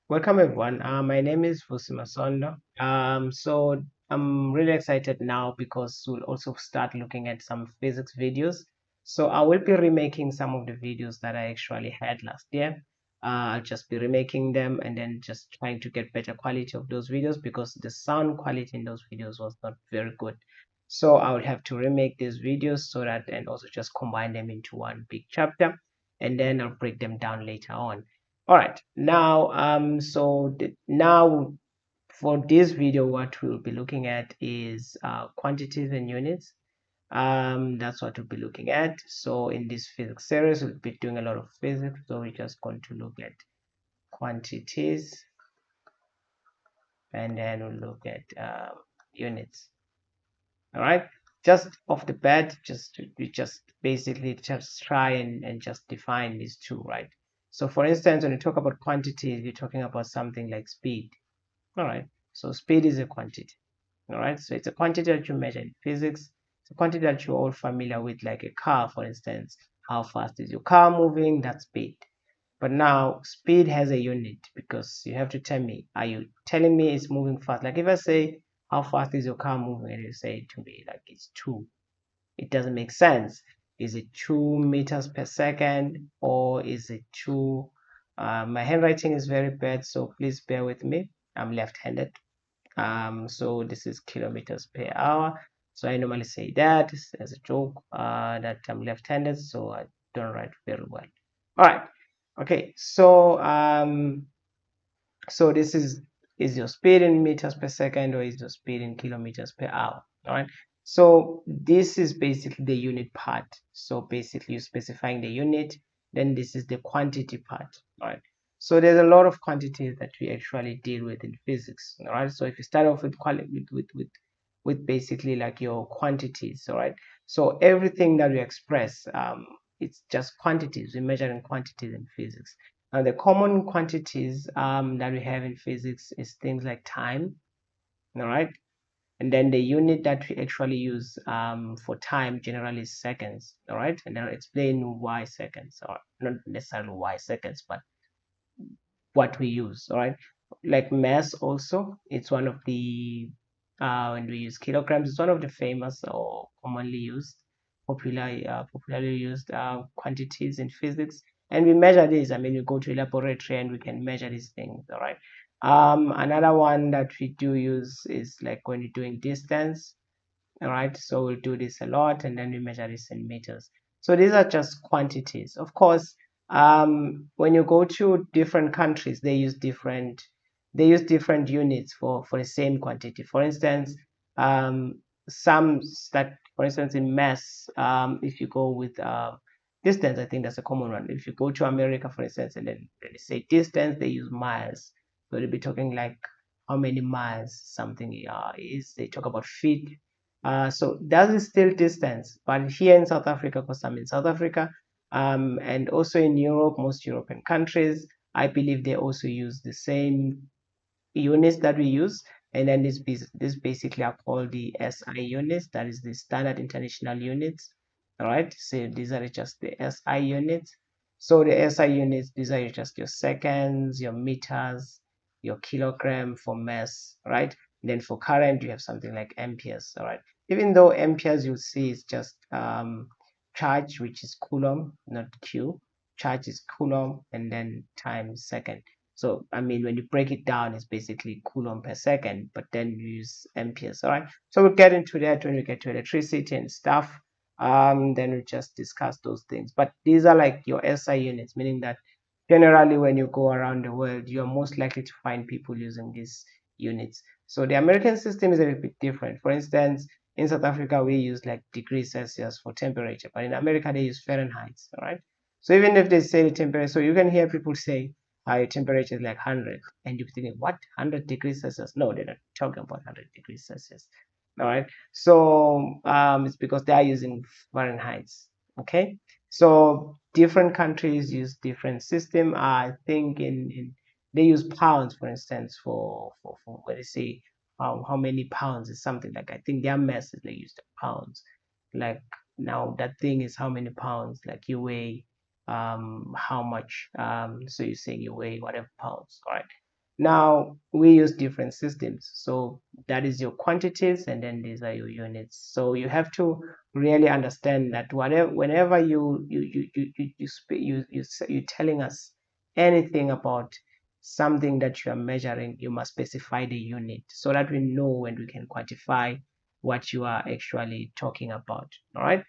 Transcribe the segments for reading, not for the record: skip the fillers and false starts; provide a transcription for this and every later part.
Welcome everyone. My name is Fusima Sondo. So I'm really excited now because we'll also start looking at some physics videos. So I will be remaking some of the videos that I actually had last year. I'll just be remaking them and then just trying to get better quality of those videos because the sound quality in those videos was not very good. So I will have to remake these videos so that and also just combine them into one big chapter and then I'll break them down later on. All right, now now for this video what we'll be looking at is quantities and units. That's what we'll be looking at. So in this physics series we'll be doing a lot of physics, so we're just going to look at quantities and then we'll look at units. All right, just off the bat, we just basically just try and just define these two, right? So for instance, when you talk about quantities, you're talking about something like speed. All right, so speed is a quantity. All right, so it's a quantity that you measure in physics. It's a quantity that you're all familiar with, like a car, for instance. How fast is your car moving? That's speed. But now speed has a unit because you have to tell me, are you telling me it's moving fast? Like if I say, how fast is your car moving? And you say to me, like it's 2. It doesn't make sense. Is it 2 meters per second or is it 2? My handwriting is very bad, so please bear with me. I'm left-handed. So this is kilometers per hour. So I normally say that as a joke that I'm left-handed, so I don't write very well. All right. Okay. So this is your speed in meters per second or is your speed in kilometers per hour. All right. So this is basically the unit part. So basically you're specifying the unit. Then this is the quantity part. All right. So there's a lot of quantities that we actually deal with in physics. All right. So if you start off with with basically like your quantities. All right. So everything that we express, it's just quantities. We measure in quantities in physics. Now, the common quantities that we have in physics is things like time, all right? And then the unit that we actually use for time generally is seconds, all right? And then I'll explain why seconds, or not necessarily why seconds, but what we use, all right? Like mass also, it's one of the, when we use kilograms, it's one of the famous or commonly used, popularly used quantities in physics. And we measure this. I mean, we go to a laboratory and we can measure these things, all right? Another one that we do use is like when you're doing distance, all right? So we'll do this a lot and then we measure this in meters. So these are just quantities. Of course, when you go to different countries, they use different units for the same quantity. For instance, some that for instance in mass, if you go with distance, I think that's a common one. If you go to America, for instance, and then they say distance, they use miles. So they'll be talking like how many miles something is. They talk about feet. So that is still distance, but here in South Africa, because I'm in South Africa, and also in Europe, most European countries, I believe they also use the same units that we use. And then this basically are called the SI units, that is the standard international units. All right, so these are just the SI units. So the SI units, these are just your seconds, your meters, your kilogram for mass, right? And then for current, you have something like amperes, all right? Even though amperes you see is just charge, which is coulomb, not Q. Charge is coulomb, and then times second. So, I mean, when you break it down, it's basically coulomb per second, but then you use amperes, all right? So we'll get into that when we get to electricity and stuff. Then we'll just discuss those things. But these are like your SI units, meaning that generally when you go around the world, you're most likely to find people using these units. So the American system is a little bit different. For instance, in South Africa, we use like degrees Celsius for temperature, but in America, they use Fahrenheit, all right? So even if they say the temperature, so you can hear people say, high temperature is like 100, and you're thinking, what, 100 degrees Celsius? No, they're not talking about 100 degrees Celsius. All right. So it's because they are using Fahrenheit. Okay. So different countries use different system. I think in they use pounds, for instance, for when they say how many pounds is something like, I think their message they use the pounds. Like now that thing is how many pounds, like you weigh how much, so you're saying you weigh whatever pounds, all right? Now we use different systems, so that is your quantities, and then these are your units. So you have to really understand that whenever you're telling us anything about something that you are measuring, you must specify the unit so that we know when we can quantify what you are actually talking about. All right.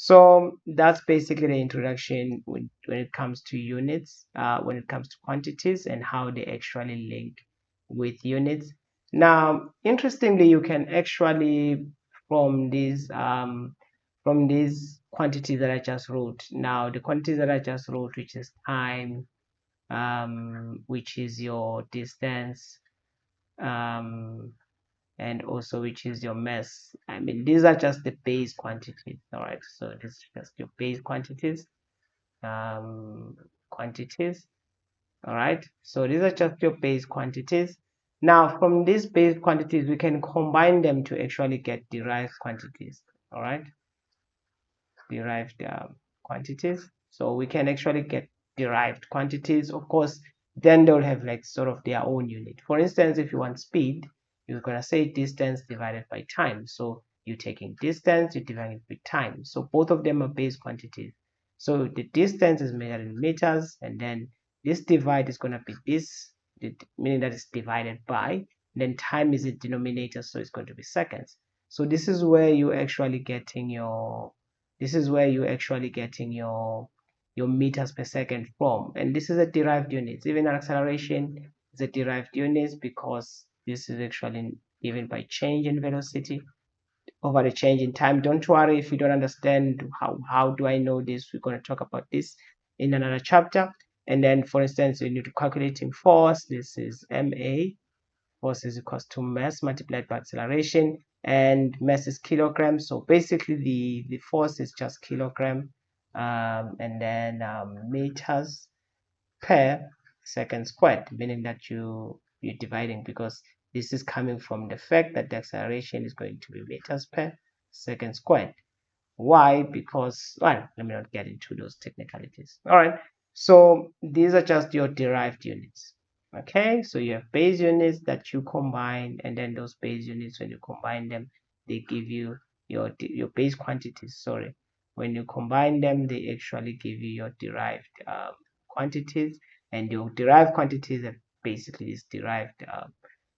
So that's basically the introduction when it comes to units, when it comes to quantities and how they actually link with units. Now, interestingly, you can actually from these quantities that I just wrote. Now, the quantities that I just wrote, which is time, which is your distance, um, and also which is your mass. I mean, these are just the base quantities. All right, so this is just your base quantities. um, Quantities. All right, so these are just your base quantities. Now, from these base quantities, we can combine them to actually get derived quantities. All right, derived quantities. So we can actually get derived quantities. Of course, then they'll have like sort of their own unit. For instance, if you want speed, you're gonna say distance divided by time. So you're taking distance, you're dividing it by time. So both of them are base quantities. So the distance is measured in meters, and then this divide is gonna be this, meaning that it's divided by. Then time is a denominator, so it's going to be seconds. So this is where you're actually getting your meters per second from, and this is a derived units. Even acceleration is a derived units because this is actually given by change in velocity over the change in time. Don't worry if you don't understand how do I know this. We're going to talk about this in another chapter. And then, for instance, when you're calculating force, this is ma. Force is equals to mass multiplied by acceleration, and mass is kilogram. So basically the force is just kilogram, and then meters per second squared, meaning that you're dividing, because this is coming from the fact that the acceleration is going to be meters per second squared. Why? Because, well, let me not get into those technicalities. All right. So these are just your derived units. Okay. So you have base units that you combine, and then those base units, when you combine them, they give you your base quantities. Sorry. When you combine them, they actually give you your derived quantities, and your derived quantities are basically these derived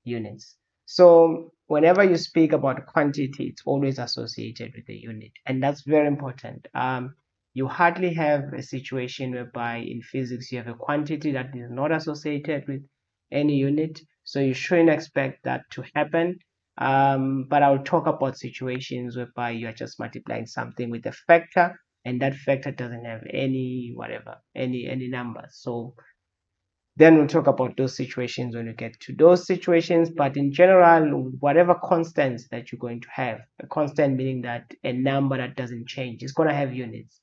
units. So whenever you speak about quantity, it's always associated with a unit, and that's very important. You hardly have a situation whereby in physics you have a quantity that is not associated with any unit, so you shouldn't expect that to happen. But I'll talk about situations whereby you are just multiplying something with a factor, and that factor doesn't have any whatever, any number. So then we'll talk about those situations when we get to those situations. But in general, whatever constants that you're going to have, a constant meaning that a number that doesn't change, it's going to have units.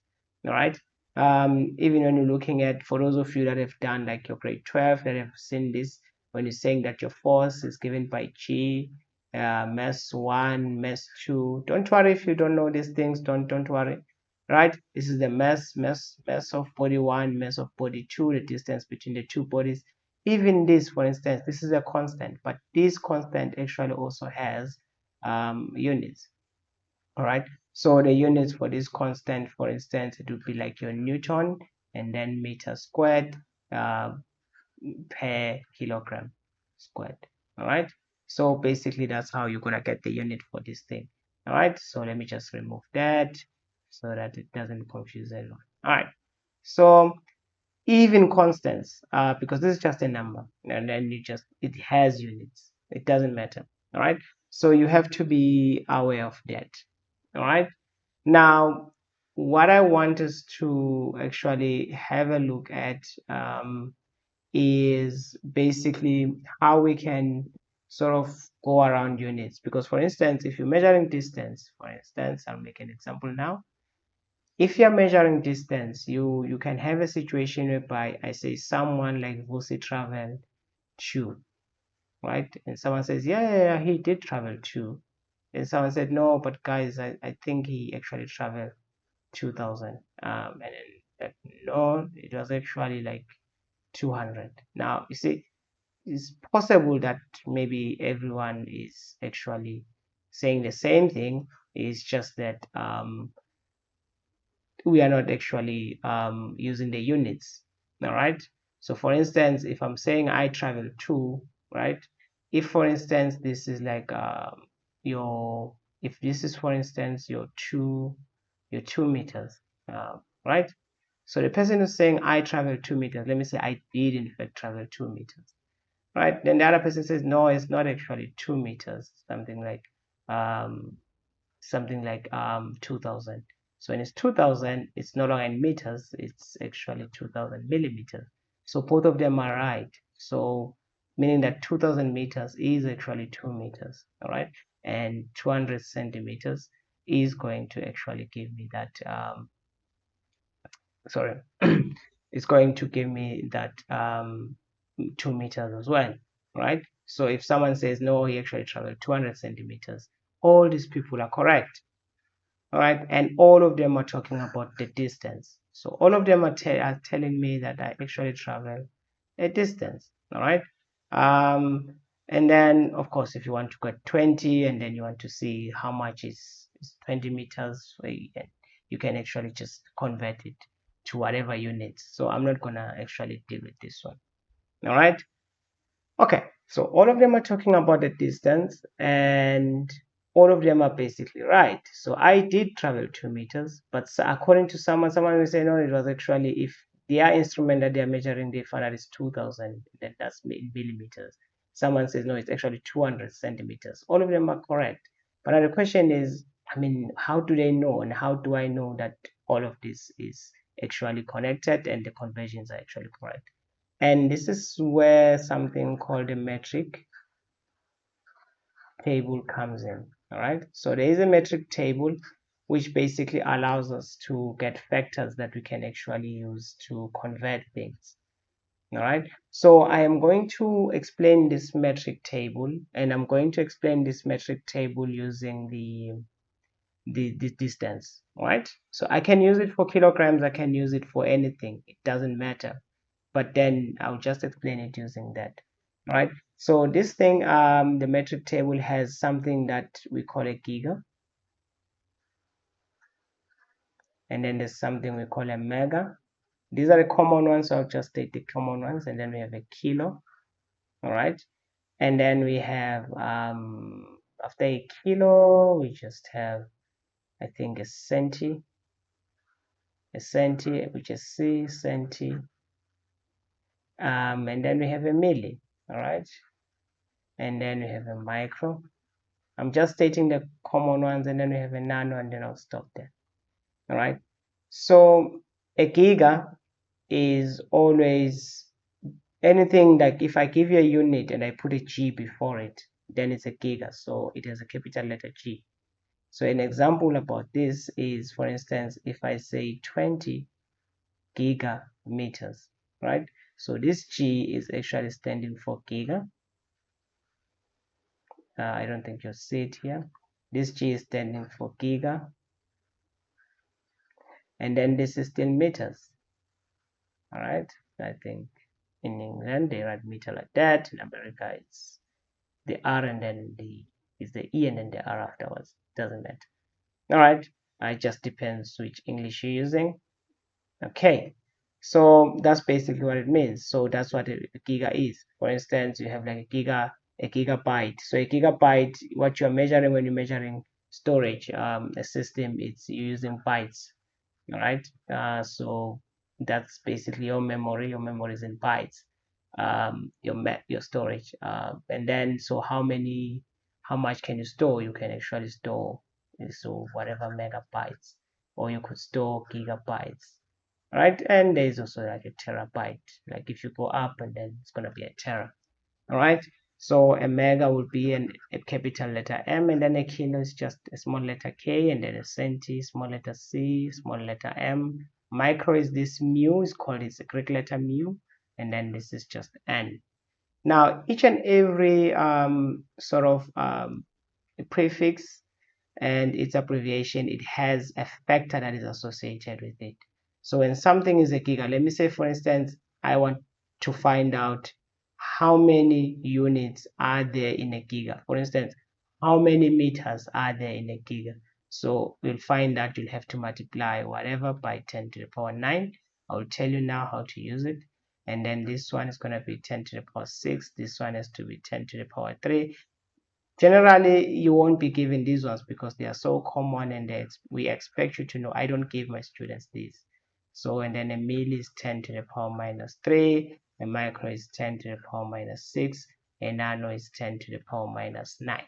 All right. Even when you're looking at, for those of you that have done like your grade 12, that have seen this, when you're saying that your force is given by G, mass 1, mass 2, don't worry if you don't know these things, don't worry. Right, this is the mass of body 1, mass of body 2, the distance between the two bodies. Even this, for instance, this is a constant, but this constant actually also has units. All right, so the units for this constant, for instance, it would be like your newton, and then meter squared uh, per kilogram squared. All right, so basically that's how you're gonna get the unit for this thing. All right, so let me just remove that so that it doesn't confuse anyone. All right, so even constants, because this is just a number, and then it has units, it doesn't matter. All right, so you have to be aware of that. All right, now what I want us to actually have a look at is basically how we can sort of go around units. Because for instance, if you're measuring distance, for instance, I'll make an example now. If you're measuring distance, you can have a situation whereby I say someone like Vusi traveled 2, right? And someone says, yeah, he did travel 2. And someone said, no, but guys, I think he actually traveled 2000. And then no, it was actually like 200. Now you see, it's possible that maybe everyone is actually saying the same thing. It's just that we are not actually using the units. All right. So for instance, if I'm saying I travel to, right? If for instance this is like your, if this is for instance your 2 meters, right? So the person is saying I travel 2 meters. Let me say I did in fact travel 2 meters, right? Then the other person says no, it's not actually 2 meters, um, something like 2000. So when it's 2000, it's no longer in meters, it's actually 2000 millimeters. So both of them are right. So meaning that 2000 meters is actually 2 meters, all right? And 200 centimeters is going to actually give me that, sorry, it's going to give me that 2 meters as well, right? So if someone says no, he actually traveled 200 centimeters, all these people are correct. All right, and all of them are talking about the distance. So all of them are telling me that I actually travel a distance. All right. And then of course, if you want to get 20 and then you want to see how much is 20 meters, so you can actually just convert it to whatever units. So I'm not gonna actually deal with this one. All right. Okay, so all of them are talking about the distance and all of them are basically right. So I did travel 2 meters, but according to someone will say, no, it was actually, if their instrument that they're measuring, they found that it's 2000, then that's millimeters. Someone says, no, it's actually 200 centimeters. All of them are correct. But now the question is, I mean, how do they know and how do I know that all of this is actually connected and the conversions are actually correct? And this is where something called a metric table comes in. All right. So there is a metric table which basically allows us to get factors that we can actually use to convert things. All right. So I am going to explain this metric table, and I'm going to explain this metric table using the distance. All right. So I can use it for kilograms. I can use it for anything. It doesn't matter, but then I'll just explain it using that. All right. So this thing, the metric table has something that we call a giga, and then there's something we call a mega. These are the common ones, so I'll just take the common ones, and then we have a kilo. All right. And then we have, after a kilo, we just have, I think, a centi, which is C, centi. And then we have a milli. All right. And then we have a micro. I'm just stating the common ones, and then we have a nano, and then I'll stop there. All right. So a giga is always anything like, if I give you a unit and I put a G before it, then it's a giga. So it has a capital letter G. So an example about this is, for instance, if I say 20 gigameters, right? So this G is actually standing for giga. I don't think you'll see it here. This G is standing for giga. And then this is still meters. All right. I think in England they write meter like that. In America it's the R and then the E and then the R afterwards. Doesn't matter. All right. It just depends which English you're using. Okay. So that's basically what it means. So that's what a giga is. For instance, you have like a gigabyte. So a gigabyte, what you're measuring when you're measuring storage, a system, it's using bytes. All right. So that's basically your memory. Your memory is in bytes. Your storage. And then so how much can you store? You can actually store so whatever megabytes, or you could store gigabytes. All right. And there's also like a terabyte. Like if you go up, and then it's gonna be a tera. All right. So a mega would be a capital letter M, and then a kilo is just a small letter K, and then a centi, small letter C, small letter M. Micro is this mu, is called, it's a Greek letter mu, and then this is just N. Now, each and every sort of prefix and its abbreviation, it has a factor that is associated with it. So when something is a giga, let me say, for instance, I want to find out how many units are there in a giga. For instance, how many meters are there in a giga? So we'll find that you'll have to multiply whatever by 10 to the power 9. I'll tell you now how to use it. And then this one is going to be 10 to the power 6. This one has to be 10 to the power 3. Generally, you won't be given these ones because they are so common, and we expect you to know. I don't give my students these. So, and then a milli is 10 to the power minus 3, a micro is 10 to the power minus 6, a nano is 10 to the power minus 9.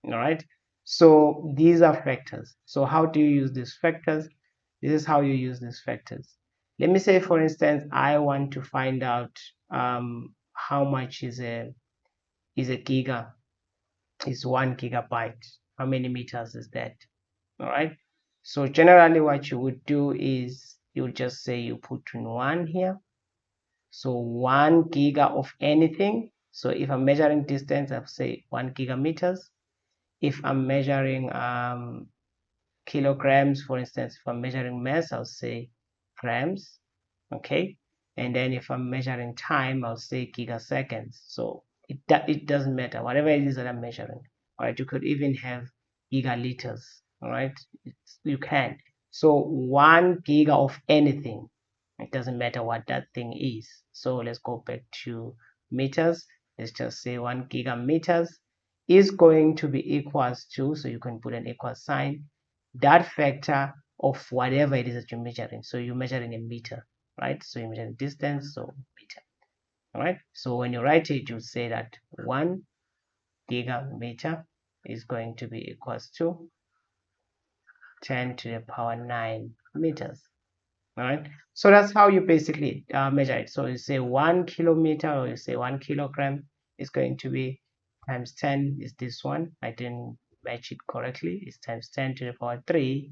All right. So these are factors. So how do you use these factors? This is how you use these factors. Let me say, for instance, I want to find out how much is a giga, is 1 gigabyte. How many meters is that? All right. So generally what you would do is you just say you put in 1 here. So 1 giga of anything. So if I'm measuring distance, I'll say 1 gigameters. If I'm measuring kilograms, for instance, if I'm measuring mass, I'll say grams. Okay. And then if I'm measuring time, I'll say gigaseconds. So it doesn't matter, whatever it is that I'm measuring. All right. You could even have gigaliters. All right. You can. So 1 giga of anything. It doesn't matter what that thing is. So let's go back to meters. Let's just say 1 gigameters is going to be equals to, so you can put an equal sign, that factor of whatever it is that you're measuring. So you're measuring a meter, right? So you're measuring distance, so meter. All right. So when you write it, you say that 1 gigameter is going to be equals to 10 to the power 9 meters. All right. So that's how you basically measure it. So you say 1 kilometer, or you say 1 kilogram is going to be times 10 is this one. I didn't match it correctly. It's times 10 to the power 3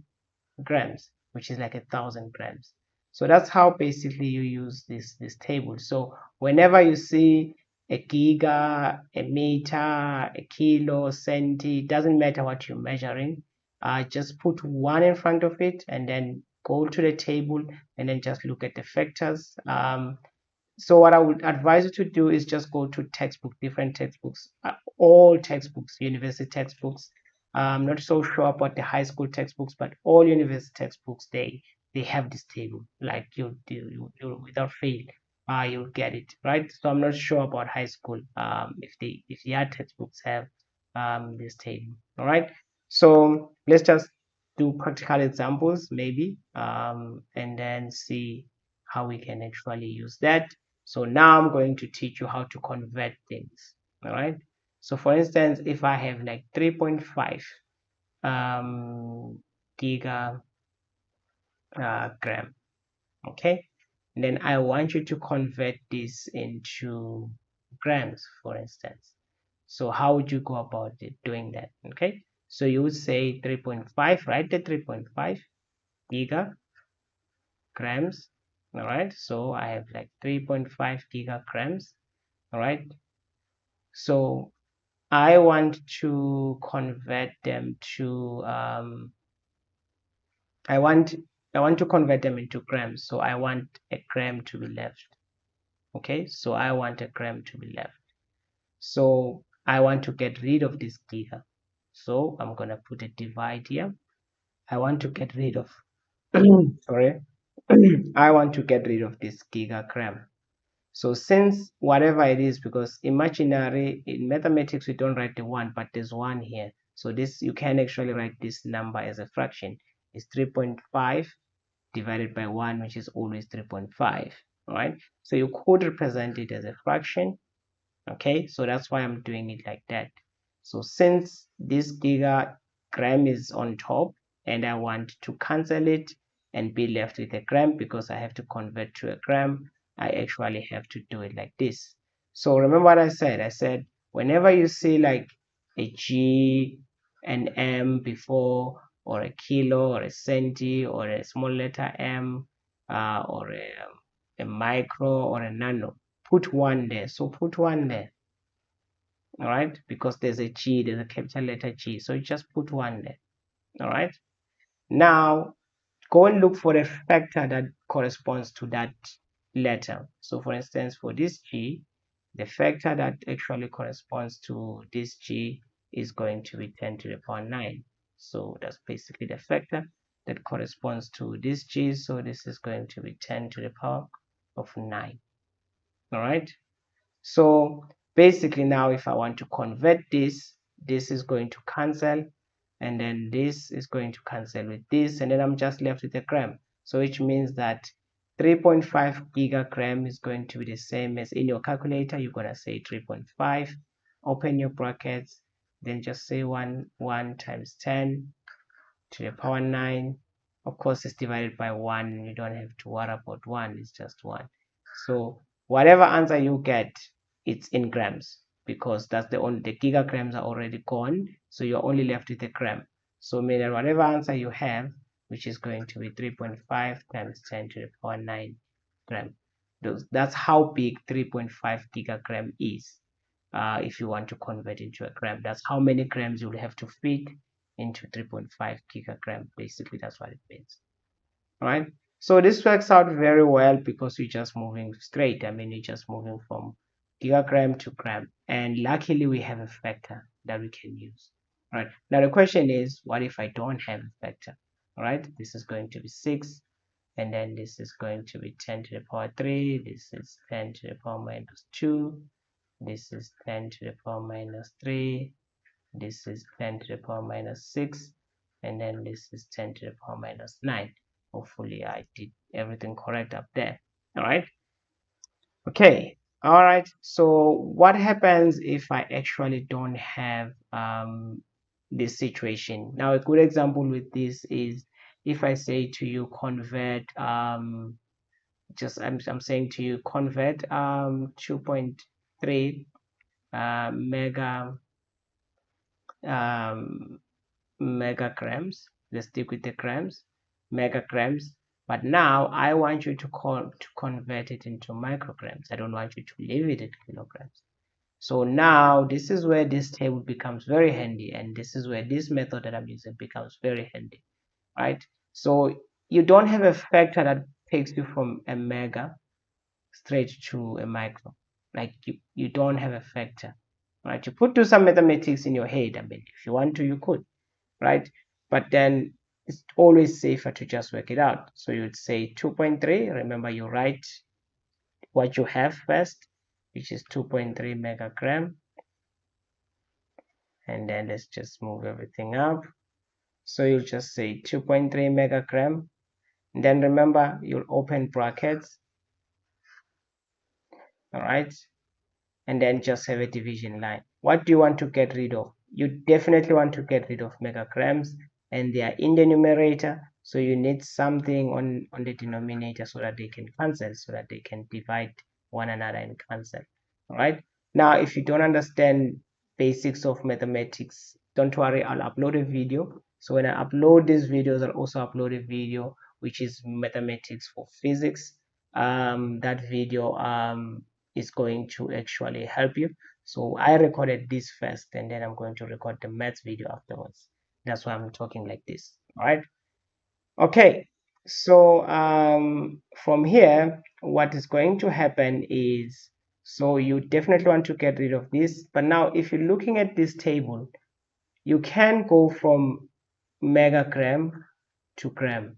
grams, which is like 1,000 grams. So that's how basically you use this table. So whenever you see a giga, a meter, a kilo, centi, doesn't matter what you're measuring, just put 1 in front of it and then go to the table and then just look at the factors. So what I would advise you to do is just go to textbook, different textbooks, all textbooks, university textbooks. I'm not so sure about the high school textbooks, but all university textbooks, they have this table. Like you without fail, you'll get it, right? So I'm not sure about high school, if their textbooks have this table. All right. So let's just do practical examples maybe, and then see how we can actually use that. So now I'm going to teach you how to convert things. All right. So for instance, if I have like 3.5 giga gram, okay, and then I want you to convert this into grams, for instance. So how would you go about it doing that? Okay, so you would say 3.5, right? The 3.5 giga grams. All right, so I have like 3.5 gigagrams. All right, so I want to convert them to I want to convert them into grams. So I want a gram to be left. Okay, so I want a gram to be left. So I want to get rid of this giga. So I'm gonna put a divide here. I want to get rid of sorry. I want to get rid of this gigagram. So since whatever it is, because imaginary in mathematics we don't write the 1, but there's 1 here. So this, you can actually write this number as a fraction. It's 3.5 divided by 1, which is always 3.5. All right. So you could represent it as a fraction. Okay, so that's why I'm doing it like that. So since this gigagram is on top and I want to cancel it and be left with a gram, because I have to convert to a gram, I actually have to do it like this. So remember what I said? I said whenever you see like a G, an M before, or a kilo, or a centi, or a small letter M, or a micro, or a nano, put 1 there. So put 1 there. All right, because there's a G, there's a capital letter G, so you just put 1 there. All right, now go and look for a factor that corresponds to that letter. So for instance, for this G, the factor that actually corresponds to this g is going to be 10 to the power 9. So that's basically the factor that corresponds to this g. So this is going to be 10 to the power of 9. All right. So basically now if I want to convert this, this is going to cancel, and then this is going to cancel with this, and then I'm just left with a gram. So which means that 3.5 gigagram is going to be the same as in your calculator. You're going to say 3.5, open your brackets, then just say 1 times 10 to the power 9. Of course, it's divided by 1. You don't have to worry about 1. It's just 1. So whatever answer you get, it's in grams, because that's the gigagrams are already gone. So you're only left with a gram. So meaning whatever answer you have, which is going to be 3.5 times 10 to the power 9 gram. That's how big 3.5 gigagram is. If you want to convert into a gram, that's how many grams you'll have to fit into 3.5 gigagram. Basically, that's what it means. All right. So this works out very well because we're just moving straight. I mean, you're just moving from gigagram to gram. And luckily, we have a factor that we can use. All right. Now, the question is, what if I don't have a factor? All right. This is going to be 6. And then this is going to be 10 to the power 3. This is 10 to the power minus 2. This is 10 to the power minus 3. This is 10 to the power minus 6. And then this is 10 to the power minus 9. Hopefully I did everything correct up there. All right. Okay. All right. So what happens if I actually don't have this situation? Now, a good example with this is if I say to you convert I'm saying to you convert 2.3 megagrams. Let's stick with the grams, megagrams. But now I want you to convert it into micrograms. I don't want you to leave it at kilograms. So now this is where this table becomes very handy, and this is where this method that I'm using becomes very handy, right? So you don't have a factor that takes you from a mega straight to a micro. Like you don't have a factor, right? You could do some mathematics in your head. I mean, if you want to, you could, right? But then it's always safer to just work it out. So you'd say 2.3. Remember, you write what you have first, which is 2.3 megagram. And then let's just move everything up. So you'll just say 2.3 megagram. And then remember, you'll open brackets. All right. And then just have a division line. What do you want to get rid of? You definitely want to get rid of megagrams, and they are in the numerator. So you need something on the denominator so that they can cancel, so that they can divide one another and cancel. All right. Now, if you don't understand basics of mathematics, don't worry, I'll upload a video. So when I upload these videos, I'll also upload a video which is mathematics for physics. That video is going to actually help you. So I recorded this first, and then I'm going to record the maths video afterwards. That's why I'm talking like this. All right. Okay. So from here, what is going to happen is, so you definitely want to get rid of this. But now, if you're looking at this table, you can go from megagram to gram.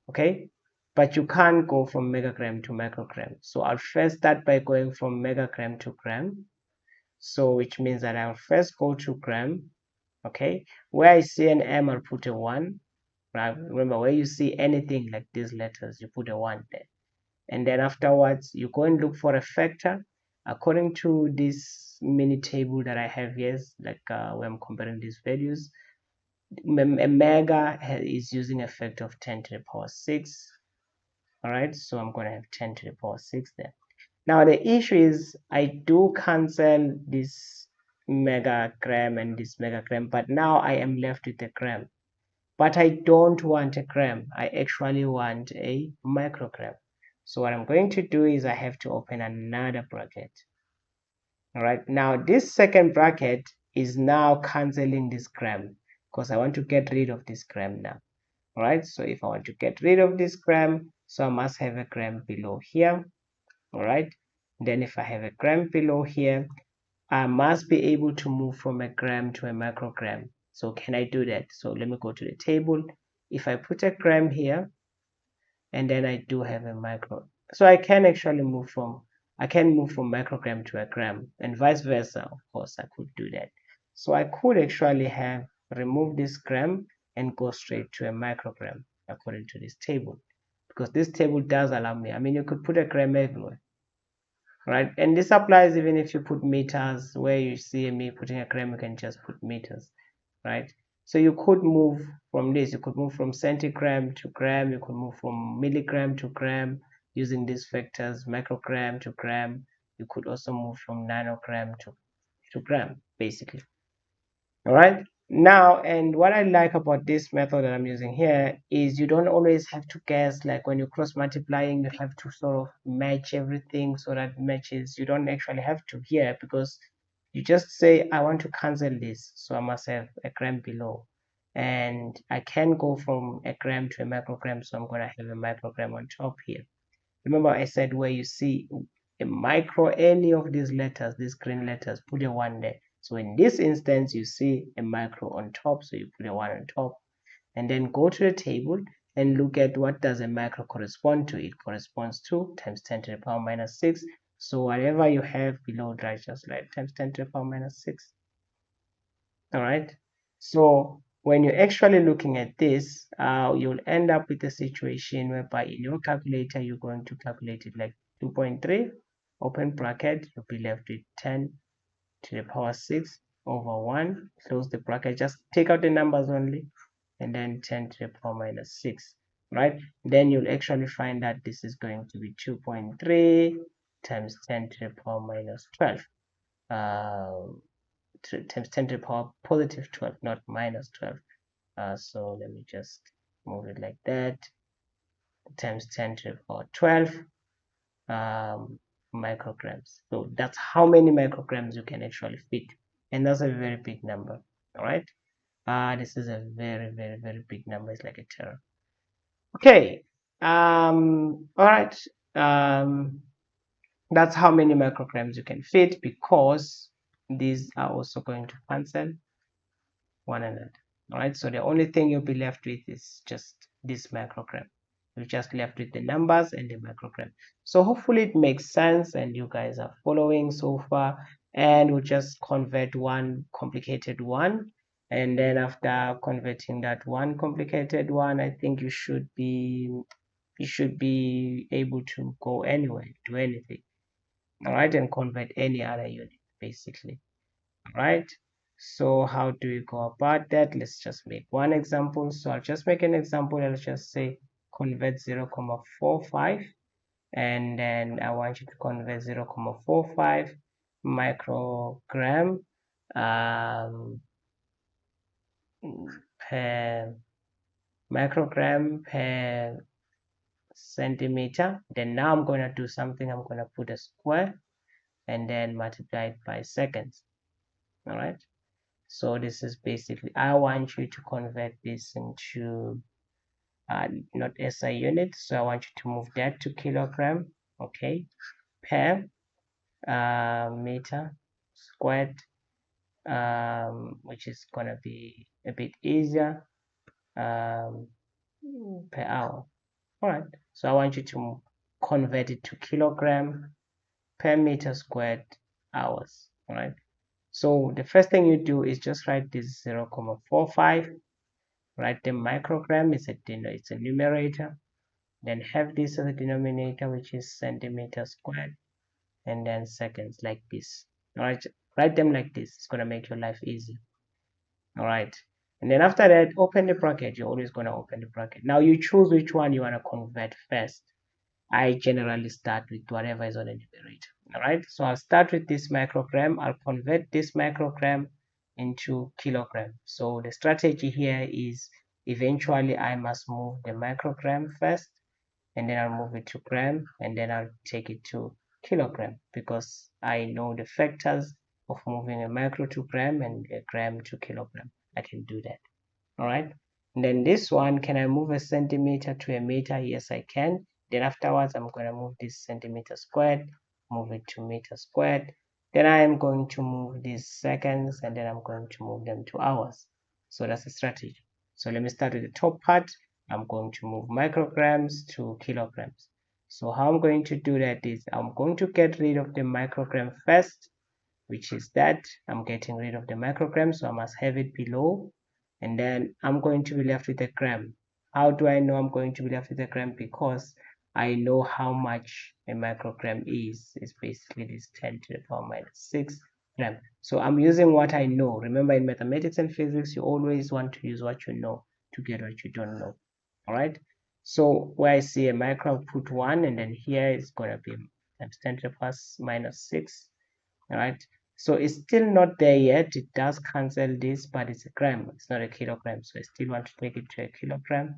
Okay. But you can't go from megagram to microgram. So I'll first start by going from megagram to gram. So which means that I'll first go to gram. Okay. Where I see an M, I'll put a 1. Right? Remember, where you see anything like these letters, you put a 1 there. And then afterwards, you go and look for a factor. According to this mini table that I have here, like where I'm comparing these values, a mega is using a factor of 10 to the power 6. All right, so I'm going to have 10 to the power 6 there. Now the issue is I do cancel this megagram and this megagram, but now I am left with a gram. But I don't want a gram. I actually want a microgram. So what I'm going to do is I have to open another bracket. All right, now this second bracket is now canceling this gram because I want to get rid of this gram now. All right, so if I want to get rid of this gram, so I must have a gram below here. All right, Then if I have a gram below here, I must be able to move from a gram to a microgram. So can I do that? So let me go to the table. If I put a gram here, and then I do have a micro, so I can actually move from microgram to a gram, and vice versa. Of course, I could do that. So I could actually have remove this gram and go straight to a microgram according to this table, because this table does allow me. I mean, you could put a gram everywhere, right? And this applies even if you put meters. Where you see me putting a gram, you can just put meters, right? So you could move from this, you could move from centigram to gram, you could move from milligram to gram using these vectors, microgram to gram. You could also move from nanogram to gram, basically. All right. Now, and what I like about this method that I'm using here is you don't always have to guess. Like when you cross multiplying, you have to sort of match everything so that matches. You don't actually have to here, because you just say, I want to cancel this, so I must have a gram below. And I can go from a gram to a microgram, so I'm going to have a microgram on top here. Remember I said where you see a micro, any of these letters, these green letters, put a 1 there. So in this instance, you see a micro on top, so you put a 1 on top. And then go to the table and look at what does a micro correspond to. It corresponds to times 10 to the power minus 6. So whatever you have below, just like times 10 to the power minus 6. All right. So when you're actually looking at this, you'll end up with a situation whereby in your calculator, you're going to calculate it like 2.3, open bracket, you'll be left with 10 to the power 6 over 1, close the bracket, just take out the numbers only, and then 10 to the power minus 6, right? Then you'll actually find that this is going to be 2.3 times 10 to the power minus 12. Times 10 to the power positive 12, not minus 12. So let me just move it like that, times 10 to the power 12 micrograms. So that's how many micrograms you can actually fit, and that's a very big number. All right. This is a very, very, very big number. It's like a terror. Okay. All right. That's how many micrograms you can fit, because these are also going to cancel one another. All right, so the only thing you'll be left with is just this microgram. You're just left with the numbers and the microgram. So hopefully it makes sense and you guys are following so far. And we'll just convert one complicated one, and then after converting that one complicated one, I think you should be able to go anywhere, do anything. All right, and convert any other unit basically. Right? So how do you go about that? Let's just make one example. So I'll just make an example. I'll just say convert 0.45, and then I want you to convert 0.45 microgram per centimeter. Then now I'm going to do something. I'm going to put a square and then multiply it by seconds. All right. So this is basically, I want you to convert this into not SI units. So I want you to move that to kilogram, okay, per meter squared, which is gonna be a bit easier, per hour. All right. So I want you to convert it to kilogram per meter squared hours. All right. So the first thing you do is just write this 0.45. Write the microgram, it's a numerator, then have this as a denominator, which is centimeter squared, and then seconds, like this. All right, write them like this. It's going to make your life easy. All right, and then after that, open the bracket. You're always going to open the bracket. Now you choose which one you want to convert first. I generally start with whatever is on the numerator. All right, so I'll start with this microgram. I'll convert this microgram into kilogram. So the strategy here is, eventually I must move the microgram first, and then I'll move it to gram, and then I'll take it to kilogram, because I know the factors of moving a micro to gram and a gram to kilogram. I can do that. All right, and then this one, can I move a centimeter to a meter? Yes, I can. Then afterwards, I'm going to move this centimeter squared move it to meter squared. Then I am going to move these seconds, and then I'm going to move them to hours. So that's the strategy. So let me start with the top part. I'm going to move micrograms to kilograms. So how I'm going to do that is I'm going to get rid of the microgram first, which is that I'm getting rid of the microgram, so I must have it below, and then I'm going to be left with a gram. How do I know I'm going to be left with a gram? Because I know how much a microgram is. It's basically this 10 to the power minus 6 gram. So I'm using what I know. Remember, in mathematics and physics, you always want to use what you know to get what you don't know. All right. So where I see a micro, I'll put 1, and then here it's going to be times 10 to the power minus 6. All right. So it's still not there yet. It does cancel this, but it's a gram. It's not a kilogram. So I still want to take it to a kilogram.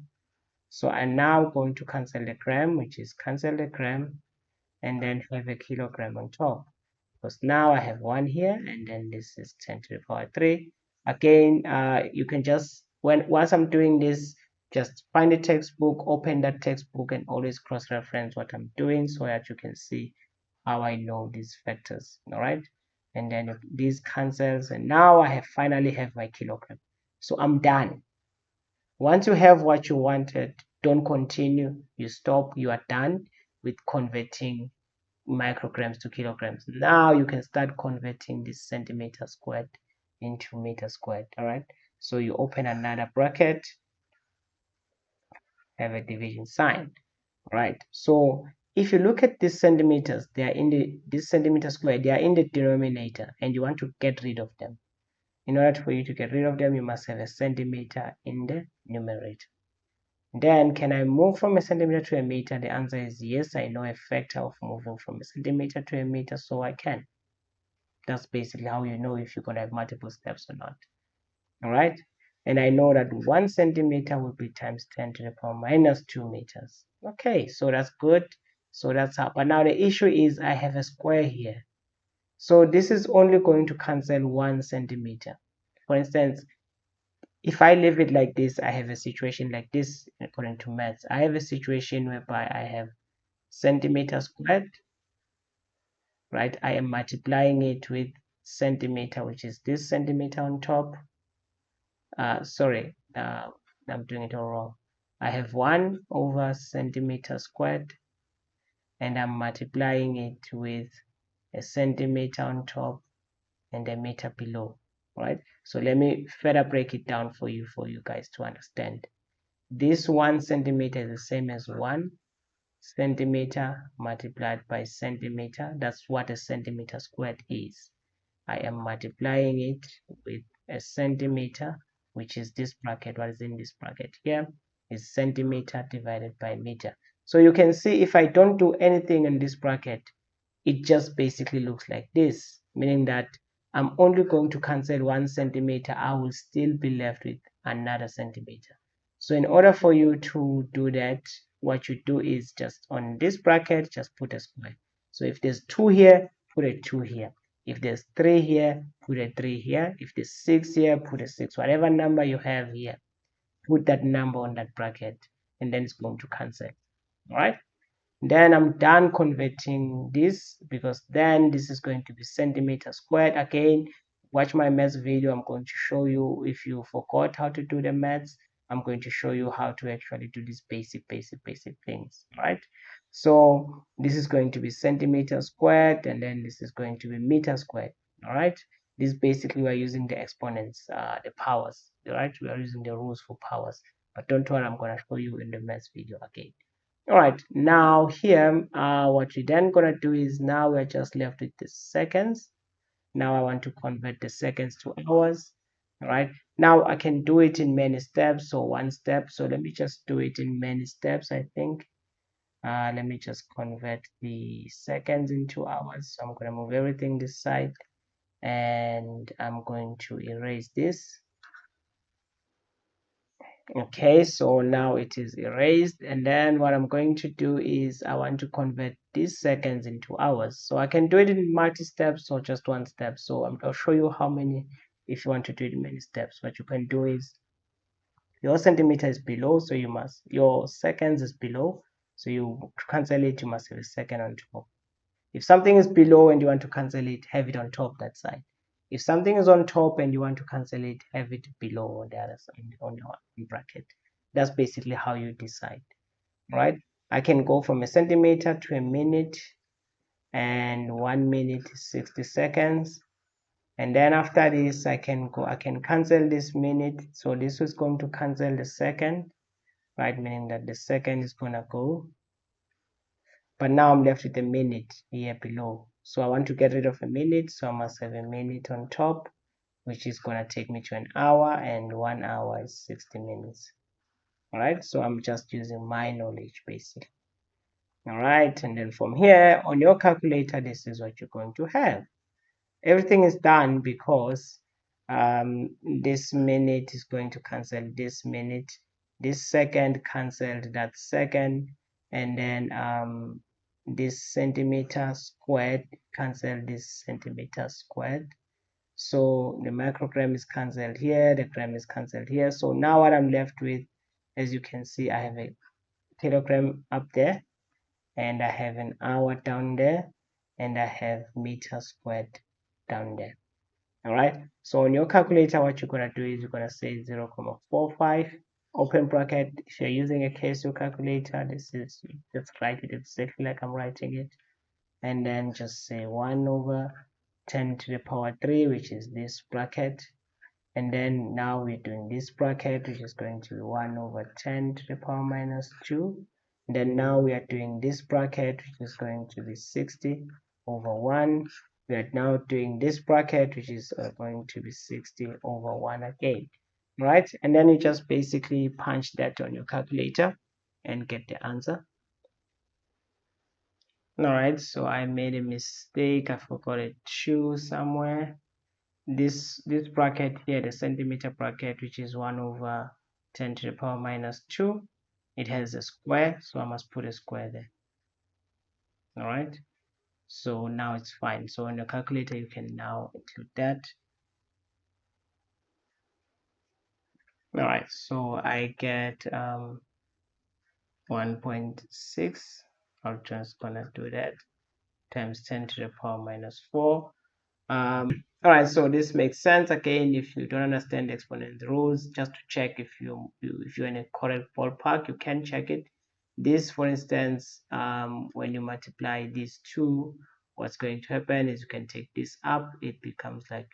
So I'm now going to cancel the gram, which is cancel the gram, and then have a kilogram on top. Because now I have 1 here, and then this is 10 to the power 3. Again, you can just, once I'm doing this, just find a textbook, open that textbook, and always cross-reference what I'm doing so that you can see how I know these factors. All right. And then if these cancels, and now I have finally have my kilogram. So I'm done. Once you have what you wanted, don't continue. You stop. You are done with converting micrograms to kilograms. Now you can start converting this centimeter squared into meter squared. All right. So you open another bracket, have a division sign. Right. So if you look at these centimeters, they are in this centimeter square, they are in the denominator, and you want to get rid of them. In order for you to get rid of them, you must have a centimeter in the numerator. Then can I move from a centimeter to a meter? The answer is yes. I know a factor of moving from a centimeter to a meter, so I can. That's basically how you know if you're going to have multiple steps or not. All right. And I know that 1 centimeter will be times 10 to the power minus 2 meters. Okay, so that's good. So that's how. But now the issue is I have a square here. So this is only going to cancel 1 centimeter. For instance, if I leave it like this, I have a situation like this according to maths. I have a situation whereby I have centimeter squared, right? I am multiplying it with centimeter, which is this centimeter on top. Sorry, I'm doing it all wrong. I have 1 over centimeter squared, and I'm multiplying it with a centimeter on top and a meter below, right? So let me further break it down for you guys to understand. This 1 centimeter is the same as 1 centimeter multiplied by centimeter. That's what a centimeter squared is. I am multiplying it with a centimeter, which is this bracket. What is in this bracket here is centimeter divided by meter. So you can see if I don't do anything in this bracket, it just basically looks like this, meaning that I'm only going to cancel 1 centimeter. I will still be left with another centimeter. So in order for you to do that, what you do is just on this bracket, just put a square. So if there's 2 here, put a 2 here. If there's 3 here, put a 3 here. If there's 6 here, put a 6. Whatever number you have here, put that number on that bracket, and then it's going to cancel. All right. Then I'm done converting this, because then this is going to be centimeter squared. Again, watch my maths video. I'm going to show you, if you forgot how to do the maths, I'm going to show you how to actually do these basic things, right? So this is going to be centimeter squared, and then this is going to be meter squared. All right. This basically we're using the exponents, the powers, right? We are using the rules for powers, but don't worry, I'm going to show you in the maths video again. All right, now here, what we're then gonna do is now we're just left with the seconds. Now I want to convert the seconds to hours. All right, now I can do it in many steps, so one step. So let me just do it in many steps, I think. Let me just convert the seconds into hours. So I'm gonna move everything this side, and I'm going to erase this. Okay, so now it is erased, and then what I'm going to do is I want to convert these seconds into hours. So I can do it in multi-steps or just one step. So I'll show you how many, if you want to do it in many steps. What you can do is your centimeter is below, so you must, your seconds is below, so you cancel it, you must have a second on top. If something is below and you want to cancel it, have it on top that side. If something is on top and you want to cancel it, have it below on the other side, on your bracket. That's basically how you decide. Right? I can go from a centimeter to a minute, and 1 minute is 60 seconds. And then after this, I can cancel this minute. So this is going to cancel the second, right? Meaning that the second is gonna go. But now I'm left with a minute here below. So I want to get rid of a minute, so I must have a minute on top, which is gonna take me to an hour, and 1 hour is 60 minutes. All right, so I'm just using my knowledge basically. All right, and then from here on your calculator, this is what you're going to have. Everything is done because this minute is going to cancel this minute, this second canceled that second, and then this centimeter squared cancel this centimeter squared. So the microgram is cancelled here, the gram is cancelled here. So now what I'm left with, as you can see, I have a kilogram up there, and I have an hour down there, and I have meter squared down there. All right, so on your calculator, what you're going to do is you're going to say 0.45 open bracket. If you're using a Casio calculator, this is, just write it exactly like I'm writing it, and then just say 1 over 10 to the power 3, which is this bracket. And then now we're doing this bracket, which is going to be 1 over 10 to the power minus 2. And then now we are doing this bracket, which is going to be 60 over 1. We are now doing this bracket, which is going to be 60 over 1 again, right? And then you just basically punch that on your calculator and get the answer. All right, so I made a mistake. I forgot a 2 somewhere. This bracket here, the centimeter bracket, which is 1 over 10 to the power minus 2, it has a square, so I must put a square there. All right, so now it's fine. So on your calculator, you can now include that. All right, so I get 1.6. I'm just gonna do that times 10 to the power minus 4. All right, so this makes sense. Again, if you don't understand the exponent rules, just to check if you're in a correct ballpark, you can check it. This, for instance, when you multiply these two, what's going to happen is you can take this up. It becomes like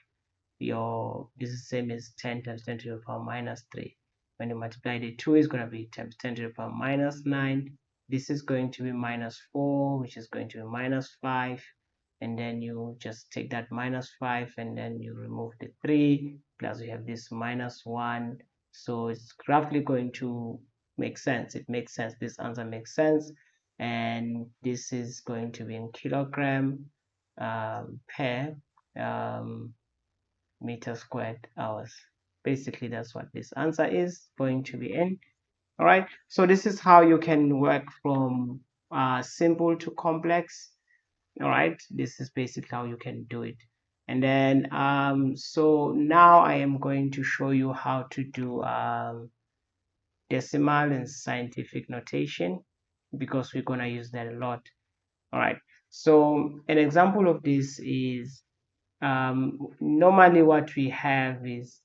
this is same as 10 times 10 to the power minus 3. When you multiply the 2, is going to be times 10 to the power minus 9. This is going to be minus 4, which is going to be minus 5. And then you just take that minus 5 and then you remove the 3, plus we have this minus 1. So it's roughly going to make sense. It makes sense. This answer makes sense. And this is going to be in kilogram per meter squared hours. Basically, that's what this answer is going to be in. All right, so this is how you can work from simple to complex. All right, this is basically how you can do it. And then so now I am going to show you how to do decimal and scientific notation, because we're going to use that a lot. All right, so an example of this is normally what we have is,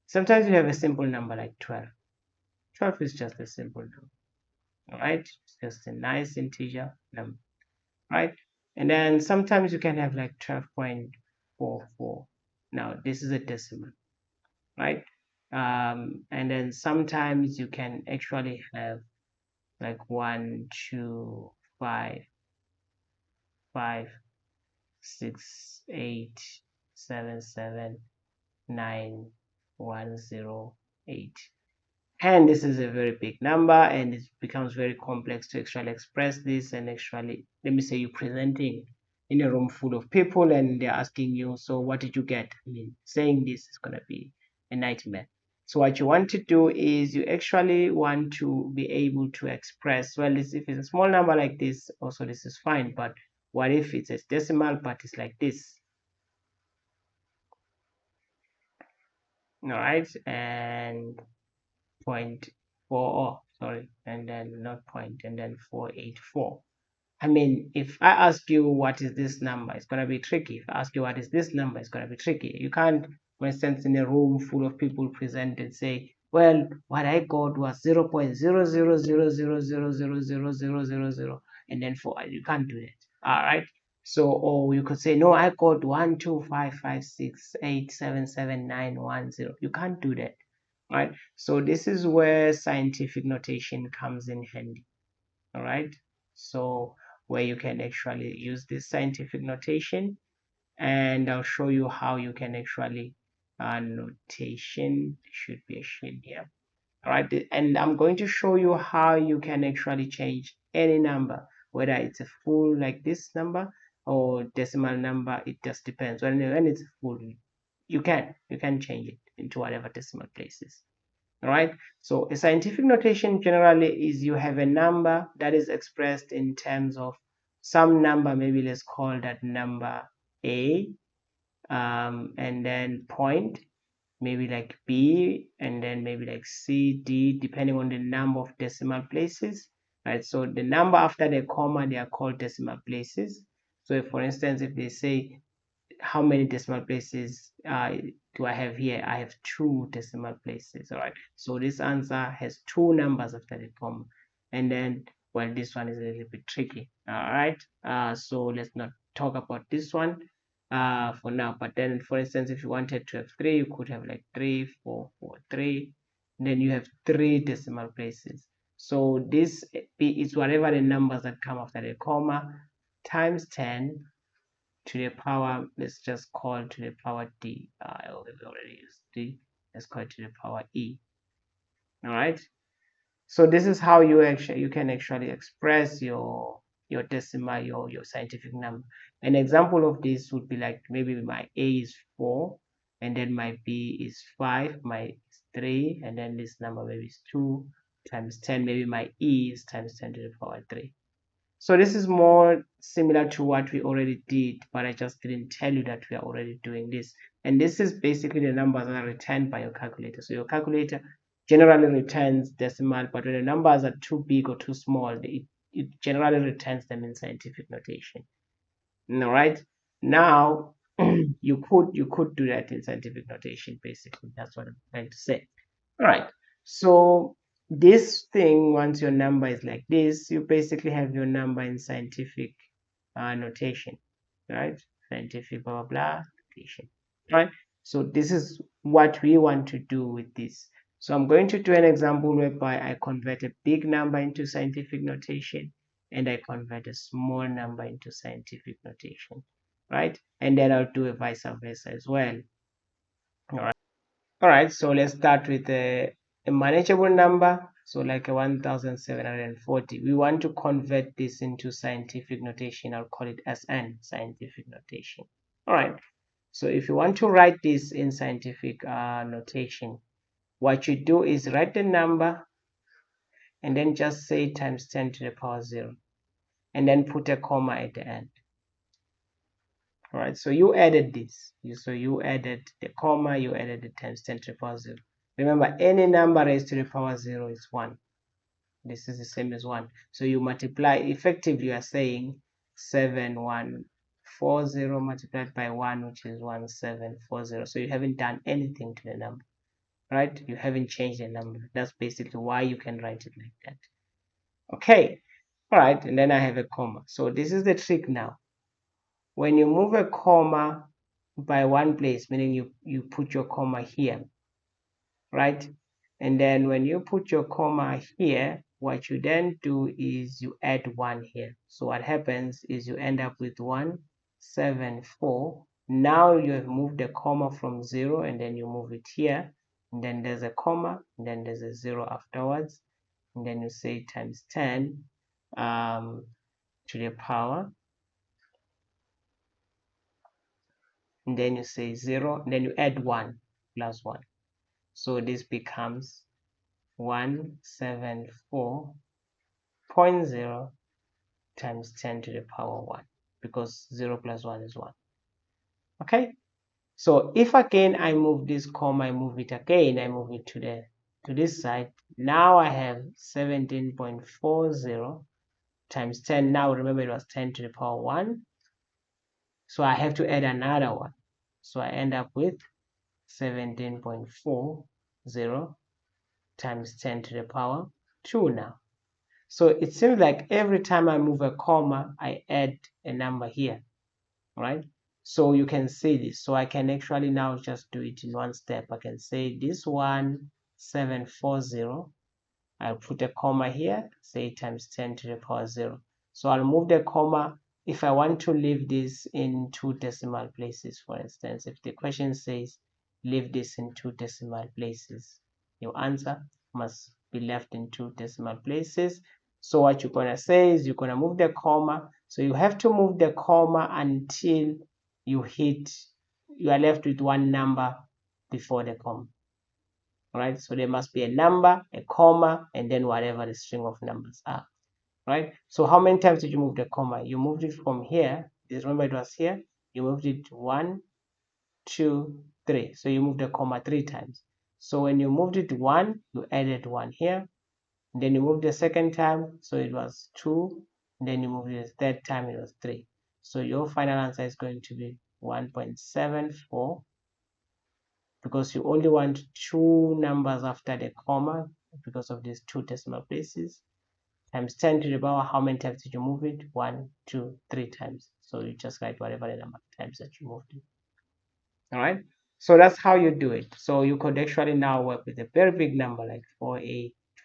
sometimes we have a simple number like 12. 12 is just a simple number. All right, it's just a nice integer number, right? And then sometimes you can have like 12.44. Now this is a decimal, right? And then sometimes you can actually have like 1, 2, 5, 5, 6, 8, 7, 7, 9, 1, 0, 8. And this is a very big number, and it becomes very complex to actually express this. And actually, let me say you're presenting in a room full of people and they're asking you, so what did you get? I mean, saying this is going to be a nightmare. So what you want to do is you actually want to be able to express, well, if it's a small number like this, also this is fine, but what if it's a decimal but it's like this? All right, and 0.4, sorry, and then not point, and then 484. I mean, if I ask you what is this number, it's going to be tricky. If I ask you what is this number, it's going to be tricky. You can't, for instance, in a room full of people present and say, well, what I got was 0.00000000000, and then 4. You can't do that. All right. So, or you could say, no, I got 12556877910. You can't do that. Right. So this is where scientific notation comes in handy. All right. So where you can actually use this scientific notation, and I'll show you how you can actually notation should be a shade here. All right, and I'm going to show you how you can actually change any number, whether it's a full like this number or decimal number. It just depends. When it's full, you can change it into whatever decimal places. All right, so a scientific notation generally is you have a number that is expressed in terms of some number. Maybe let's call that number A, and then point, maybe like B, and then maybe like C, D, depending on the number of decimal places. Right, so the number after the comma, they are called decimal places. So if, for instance, if they say how many decimal places do I have here? I have 2 decimal places. All right, so this answer has 2 numbers after the comma. And then, well, this one is a little bit tricky. All right, so let's not talk about this one for now. But then, for instance, if you wanted to have 3, you could have like 3 4 4 3. Then you have 3 decimal places. So this is whatever the numbers that come after the comma times 10 to the power, let's just call to the power d. I already used d. Let's call it to the power e. All right, so this is how you can actually express your decimal, your scientific number. An example of this would be like, maybe my a is 4, and then my b is 5, my is 3, and then this number maybe is 2 times 10. Maybe my e is times 10 to the power 3. So this is more similar to what we already did, but I just didn't tell you that we are already doing this. And this is basically the numbers that are returned by your calculator. So your calculator generally returns decimal, but when the numbers are too big or too small, it generally returns them in scientific notation. All right. Now you could do that in scientific notation. Basically, that's what I'm trying to say. All right, so this thing, once your number is like this, you basically have your number in scientific notation, right? Scientific blah blah blah notation, right? So this is what we want to do with this. So I'm going to do an example whereby I convert a big number into scientific notation, and I convert a small number into scientific notation, right? And then I'll do a vice versa as well. All right, so let's start with a manageable number. So like a 1740. We want to convert this into scientific notation. I'll call it SN, scientific notation. All right, so if you want to write this in scientific notation, what you do is write the number and then just say times 10 to the power 0, and then put a comma at the end. All right, so you added this. So you added the comma, you added the times 10 to the power 0. Remember, any number raised to the power 0 is 1. This is the same as 1. So you multiply, effectively you are saying 7140 multiplied by 1, which is 1740. So you haven't done anything to the number, right? You haven't changed the number. That's basically why you can write it like that. Okay, all right, and then I have a comma. So this is the trick now. When you move a comma by one place, meaning you put your comma here, right? And then when you put your comma here, what you then do is you add 1 here. So what happens is you end up with 174. Now you have moved the comma from 0, and then you move it here, and then there's a comma, and then there's a 0 afterwards, and then you say times 10 to the power, and then you say 0, and then you add 1 plus 1. So this becomes 174.0 times 10 to the power 1, because 0 plus 1 is 1. Okay, so if again I move this comma, I move it again, I move it to this side. Now I have 17.40 times 10. Now remember it was 10 to the power 1. So I have to add another one. So I end up with 17.40 times 10 to the power 2 now. So it seems like every time I move a comma, I add a number here, right? So you can see this. So I can actually now just do it in one step. I can say this one, 740. I'll put a comma here, say times 10 to the power 0. So I'll move the comma if I want to leave this in 2 decimal places, for instance. If the question says leave this in 2 decimal places, your answer must be left in 2 decimal places. So what you're going to say is you're going to move the comma. So you have to move the comma until you are left with one number before the comma. Right? So there must be a number, a comma, and then whatever the string of numbers are. Right? So how many times did you move the comma? You moved it from here. Remember it was here. You moved it 1, 2, 3. So you moved the comma 3 times. So when you moved it 1, you added 1 here. Then you moved the second time, so it was 2. Then you moved it the third time, it was 3. So your final answer is going to be 1.74, because you only want 2 numbers after the comma because of these 2 decimal places, times 10 to the power, how many times did you move it? 1, 2, 3 times. So you just write whatever the number of times that you moved it. All right. So that's how you do it. So you could actually now work with a very big number like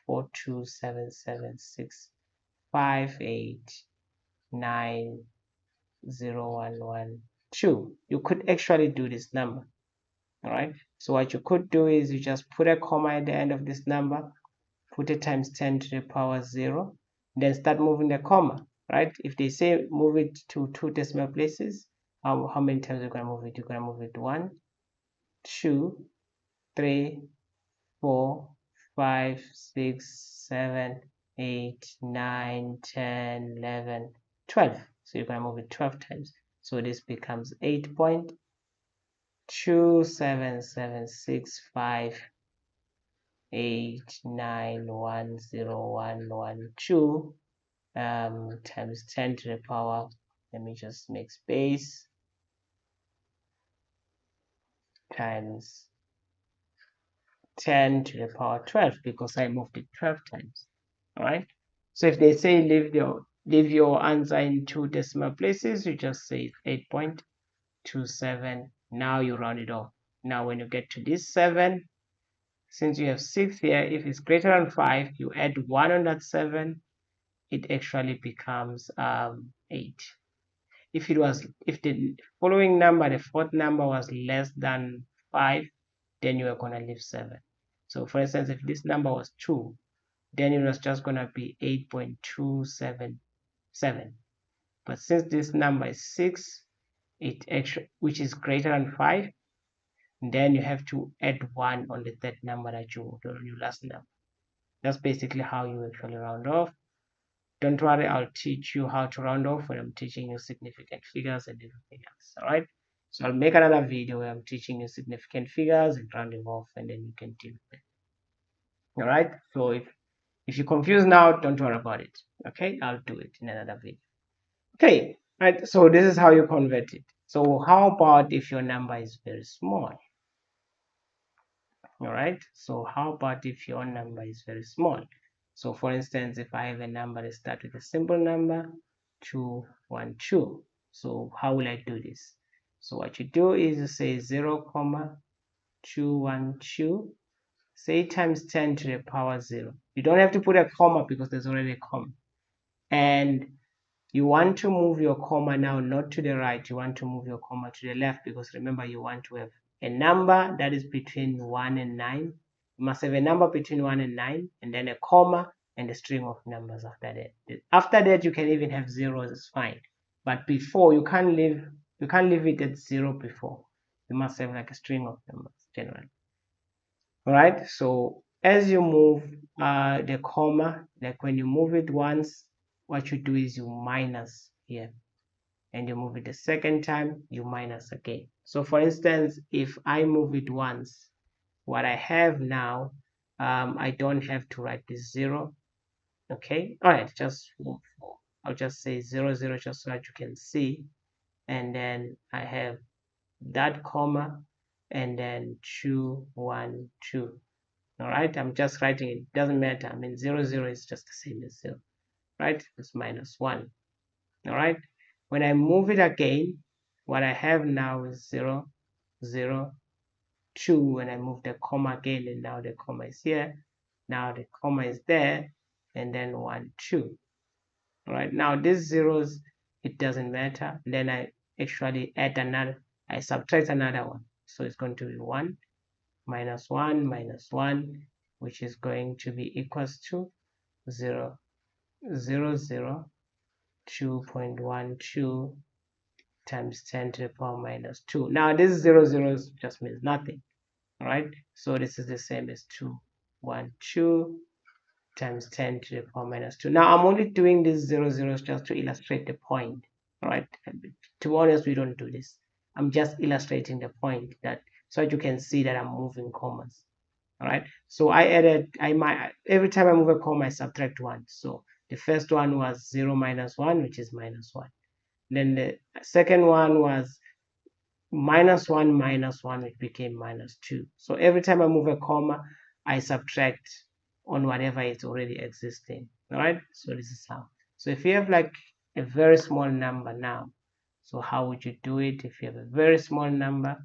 48427765890112. You could actually do this number. All right. So what you could do is you just put a comma at the end of this number, put it times 10 to the power 0, then start moving the comma, right? If they say move it to 2 decimal places, how many times are you going to move it? You're going to move it 1, 2, 3, 4, 5, 6, 7, 8, 9, 10, 11, 12. So you're going to move it 12 times. So this becomes 8.2776589010112 times 10 to the power, let me just make space, times 10 to the power 12, because I moved it 12 times. All right. So if they say leave your answer in 2 decimal places, you just say 8.27. Now you round it off. Now when you get to this 7, since you have 6 here, if it's greater than 5, you add 1 on that 7, it actually becomes 8. If the following number, the fourth number, was less than 5, then you are going to leave 7. So for instance, if this number was 2, then it was just going to be 8.277. But since this number is 6, which is greater than 5, then you have to add 1 on the third number that you moved on your last number. That's basically how you actually round off. Don't worry, I'll teach you how to round off when I'm teaching you significant figures and everything else. All right. So I'll make another video where I'm teaching you significant figures and rounding off, and then you can deal with it. All right. So if you're confused now, don't worry about it. Okay, I'll do it in another video. Okay, right. So this is how you convert it. So how about if your number is very small? All right. So how about if your number is very small? So for instance, if I have a number that starts with a simple number 212. So how will I do this? So what you do is you say 0,212, say times 10 to the power 0. You don't have to put a comma because there's already a comma. And you want to move your comma now not to the right, you want to move your comma to the left, because remember you want to have a number that is between 1 and 9. You must have a number between 1 and 9, and then a comma and a string of numbers after that. After that, you can even have zeros, it's fine. But before, you can't leave it at 0 before. You must have like a string of numbers generally. All right. So as you move the comma, like when you move it once, what you do is you minus here, and you move it the second time, you minus again. So for instance, if I move it once, what I have now, I don't have to write this 0. Okay. All right. Just move forward. I'll just say 0 0 just so that you can see, and then I have that comma, and then 2 1 2. All right, I'm just writing it, doesn't matter. I mean 0 0 is just the same as 0, right? It's minus 1. All right, when I move it again, what I have now is 0 0 2. When I move the comma again, and now the comma is here, now the comma is there, and then 1 2. All right, now these zeros, it doesn't matter. Then I actually add another, I subtract another one, so it's going to be 1 minus 1 minus 1, which is going to be equals to 0 0 0 2.12 times 10 to the power minus 2. Now this 0 zeros just means nothing. All right, so this is the same as 2 1 2 times 10 to the power minus 2. Now I'm only doing these 0 zeros just to illustrate the point. All right, to be honest, we don't do this. I'm just illustrating the point, that so that you can see that I'm moving commas. All right, so I added, every time I move a comma I subtract 1. So the first one was 0 minus 1, which is minus 1. Then the second one was minus 1 minus 1, which became minus 2. So every time I move a comma, I subtract on whatever is already existing. All right, so this is how. So if you have like a very small number now, so how would you do it if you have a very small number?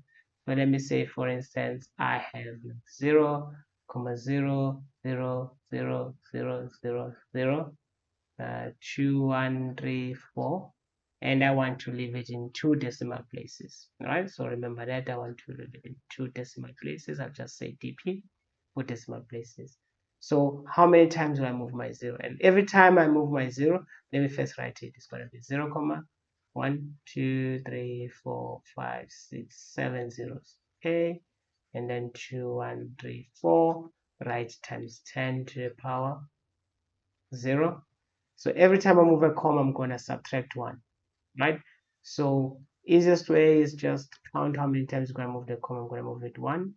So let me say, for instance, I have 0, 0, 0, 0, 0, 0, 0, 2 1 3 4, and I want to leave it in 2 decimal places. All right, so remember that I want to leave it in 2 decimal places. I'll just say dp for decimal places. So how many times will I move my 0? And every time I move my 0, let me first write it. It's going to be 0 comma 1 2 3 4 5 6 7 zeros. Okay, and then 2 1 3 4, right, times 10 to the power 0. So every time I move a comma, I'm going to subtract 1, right? So easiest way is just count how many times I'm going to move the comma. I'm going to move it 1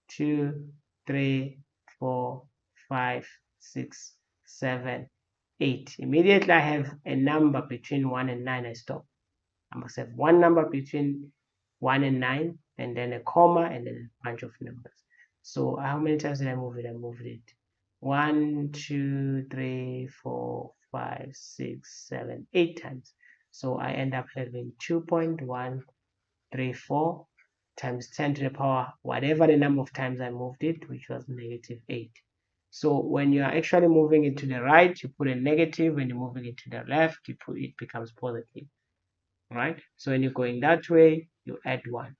2 3 4 5 6 7 8. Immediately I have a number between 1 and 9, I stop. I must have one number between 1 and 9, and then a comma, and then a bunch of numbers. So how many times did I move it? I moved it 1 2 3 4 5 6 7 8 times. So I end up having 2.134 times 10 to the power whatever the number of times I moved it, which was negative 8. So when you are actually moving it to the right, you put a negative. When you're moving it to the left, it becomes positive. Right? So when you're going that way, you add 1.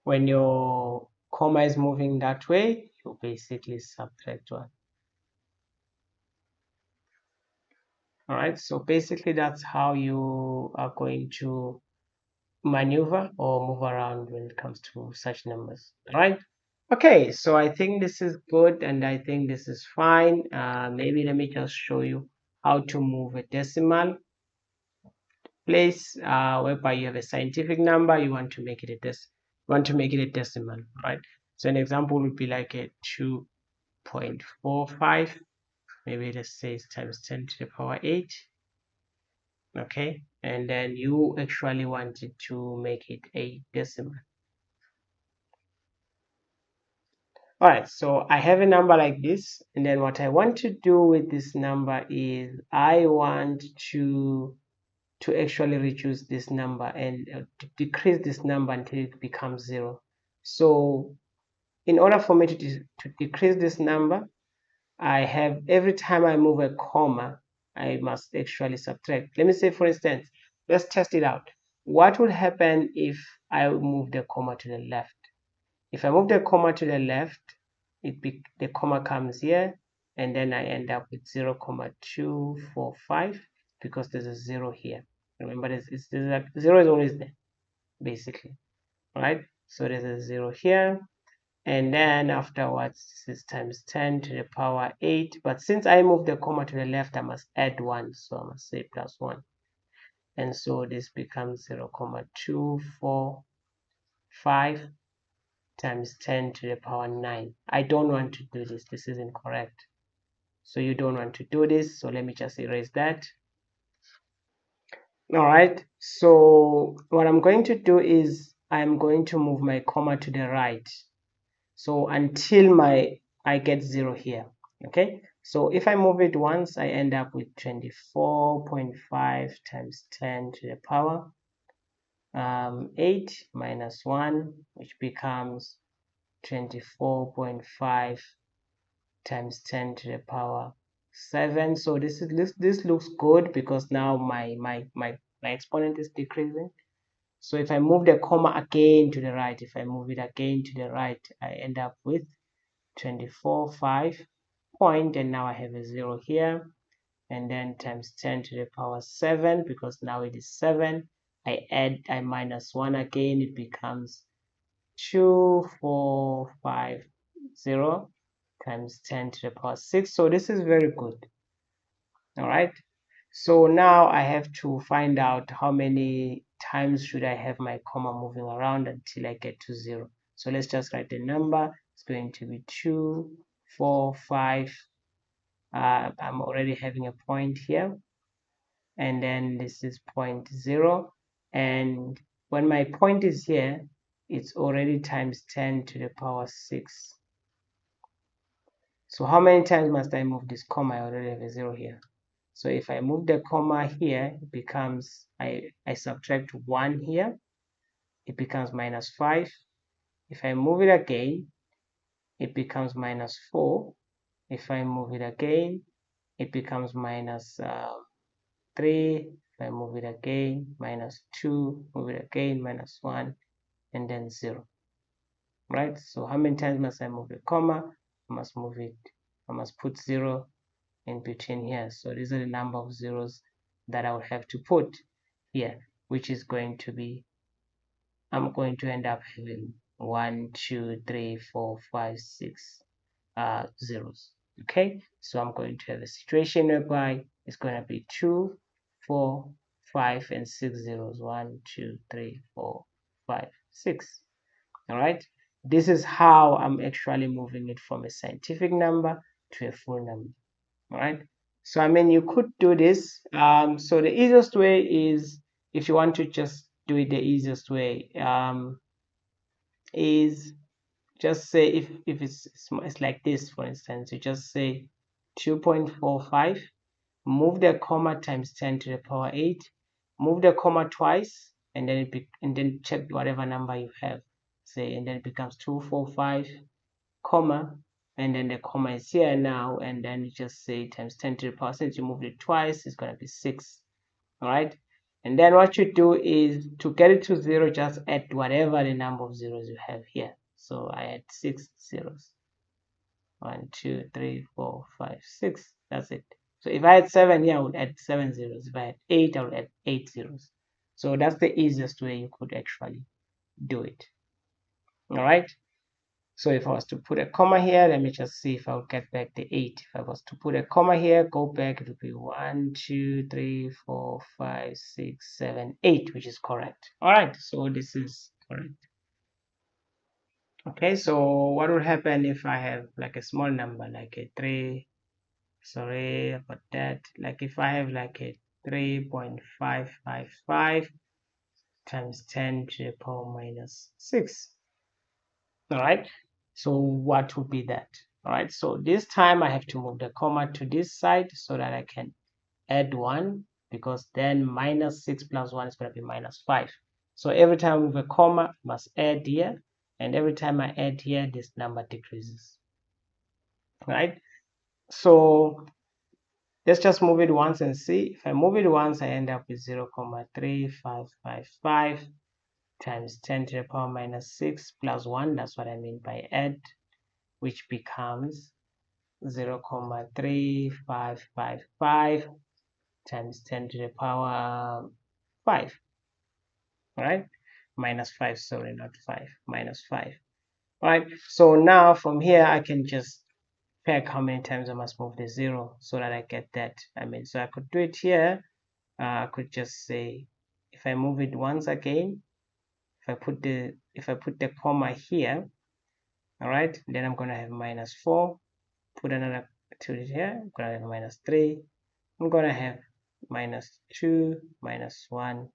When your comma is moving that way, you basically subtract 1. All right, so basically that's how you are going to maneuver or move around when it comes to such numbers. All right, okay, so I think this is good, and I think this is fine. Maybe let me just show you how to move a decimal place, whereby you have a scientific number, you want to make it a decimal, right? So an example would be like a 2.45, maybe let's say it's times 10 to the power 8. Okay, and then you actually wanted to make it a decimal. All right, so I have a number like this, and then what I want to do with this number is I want to actually reduce this number and to decrease this number until it becomes 0. So in order for me to decrease this number, I have, every time I move a comma, I must actually subtract. Let me say, for instance, let's test it out. What would happen if I move the comma to the left? If I move the comma to the left, the comma comes here, and then I end up with 0.245 because there's a 0 here. Remember, there's 0 is always there, basically, right? So there's a 0 here, and then afterwards this is times 10 to the power 8. But since I moved the comma to the left, I must add 1, so I must say plus 1, and so this becomes 0.245 times 10 to the power 9. I don't want to do this. This is incorrect. So you don't want to do this. So let me just erase that. All right, so what I'm going to do is I'm going to move my comma to the right, so until I get 0 here. Okay, so if I move it once, I end up with 24.5 times 10 to the power 8 minus 1, which becomes 24.5 times 10 to the power 7. So this looks good because now my exponent is decreasing. So if I move the comma again to the right, if I move it again to the right, I end up with 24.5 point, and now I have a 0 here, and then times 10 to the power 7, because now it is 7. I minus 1 again, it becomes 2450 times 10 to the power 6. So this is very good. All right, so now I have to find out how many times should I have my comma moving around until I get to 0. So let's just write the number. It's going to be 2 4 5. I'm already having a point here, and then this is point 0, and when my point is here, it's already times 10 to the power 6. So how many times must I move this comma? I already have a 0 here. So if I move the comma here, it becomes, I subtract 1 here, it becomes minus 5. If I move it again, it becomes minus 4. If I move it again, it becomes minus 3. If I move it again, minus 2. Move it again, minus 1, and then 0. Right? So how many times must I move the comma? I must put 0 in between here. So these are the number of zeros that I will have to put here, which is going to be, I'm going to end up having 1 2 3 4 5 6 zeros. Okay, so I'm going to have a situation whereby it's going to be 2 4 5 and 6 zeros. 1 2 3 4 5 6. All right, this is how I'm actually moving it from a scientific number to a full number. All right, so I mean, you could do this. So the easiest way is, if you want to just do it the easiest way, is just say, if it's like this, for instance, you just say 2.45, move the comma times 10 to the power 8, move the comma twice, and then check whatever number you have, say, and then it becomes 245 comma, and then the comma is here now, and then you just say times 10 to the power, since you moved it twice, it's going to be 6. All right, and then what you do is, to get it to 0, just add whatever the number of zeros you have here. So I add 6 zeros. 1 2 3 4 5 6. That's it. So if I had 7 here, I would add 7 zeros. If I had 8, I would add 8 zeros. So that's the easiest way you could actually do it. All right, so if I was to put a comma here, let me just see if I would get back the 8. If I was to put a comma here, go back, it would be 1 2 3 4 5 6 7 8, which is correct. All right, so this is correct. Okay, so what would happen if I have like a small number, like a 3, sorry about that, like if I have like a 3.555 times 10 to the power minus 6. All right, so what would be that? All right, so this time I have to move the comma to this side so that I can add 1, because then minus 6 plus 1 is going to be minus 5. So every time I move a comma, I must add here, and every time I add here, this number decreases. Right, so let's just move it once and see. If I move it once, I end up with 0.3555 times 10 to the power minus 6 plus 1. That's what I mean by add, which becomes 0.3555 times 10 to the power 5. All right, minus 5, sorry, not 5, minus 5. All right, so now from here, I can just pack how many times I must move the 0 so that I get that. I mean, so I could do it here. I could just say, if I move it once again, if I put the comma here, all right, then I'm going to have minus 4. Put another 2 here, I'm going to have minus 3. I'm going to have minus 2, minus 1,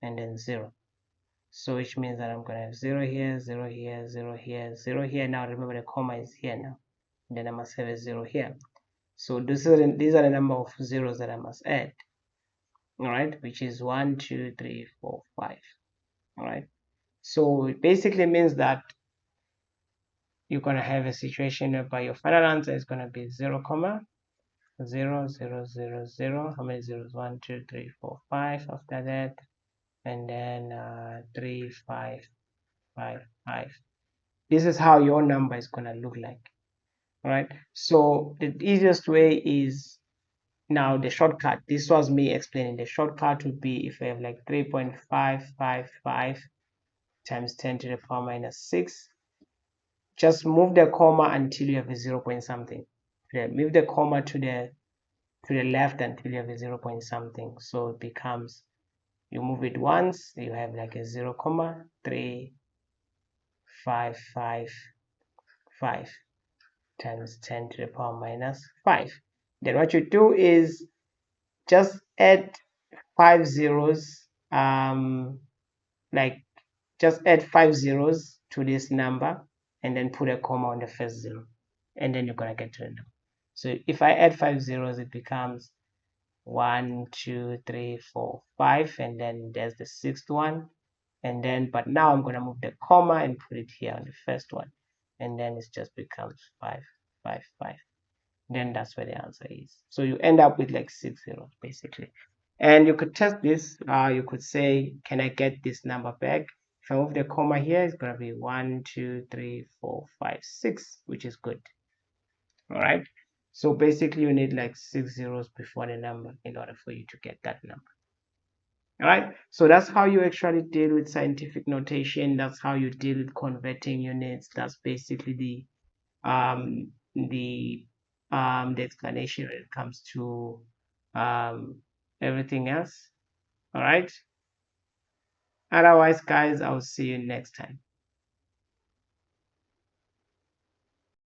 and then 0. So which means that I'm going to have 0 here, 0 here, 0 here, 0 here. Now remember the comma is here now. And then I must have a 0 here. So these are the number of zeros that I must add. All right, which is 1, 2, 3, 4, 5. All right. So it basically means that you're going to have a situation whereby your final answer is going to be 0, 0, 0, 0, 0. How many zeros? 1, 2, 3, 4, 5 after that. And then 3, 5, 5, 5. This is how your number is going to look like. All right. So the easiest way is now the shortcut. This was me explaining. The shortcut would be if I have like 3.555 times 10 to the power minus 6. Just move the comma until you have a 0 point something. Move the comma to the left until you have a 0 point something. So it becomes, you move it once, you have like a 0 comma 3 5 5 5 times 10 to the power minus 5. Then what you do is just add 5 zeros, like just add 5 zeros to this number and then put a comma on the first 0, and then you're gonna get to the number. So if I add 5 zeros, it becomes 1, 2, 3, 4, 5, and then there's the 6th one. And then, but now I'm gonna move the comma and put it here on the first one, and then it just becomes 5, 5, 5. Then that's where the answer is. So you end up with like 6 zeros basically. And you could test this. You could say, can I get this number back? If I move the comma here, it's gonna be 1, 2, 3, 4, 5, 6, which is good. All right. So basically, you need like 6 zeros before the number in order for you to get that number. All right. So that's how you actually deal with scientific notation. That's how you deal with converting units. That's basically the explanation when it comes to everything else. All right. Otherwise, guys, I'll see you next time.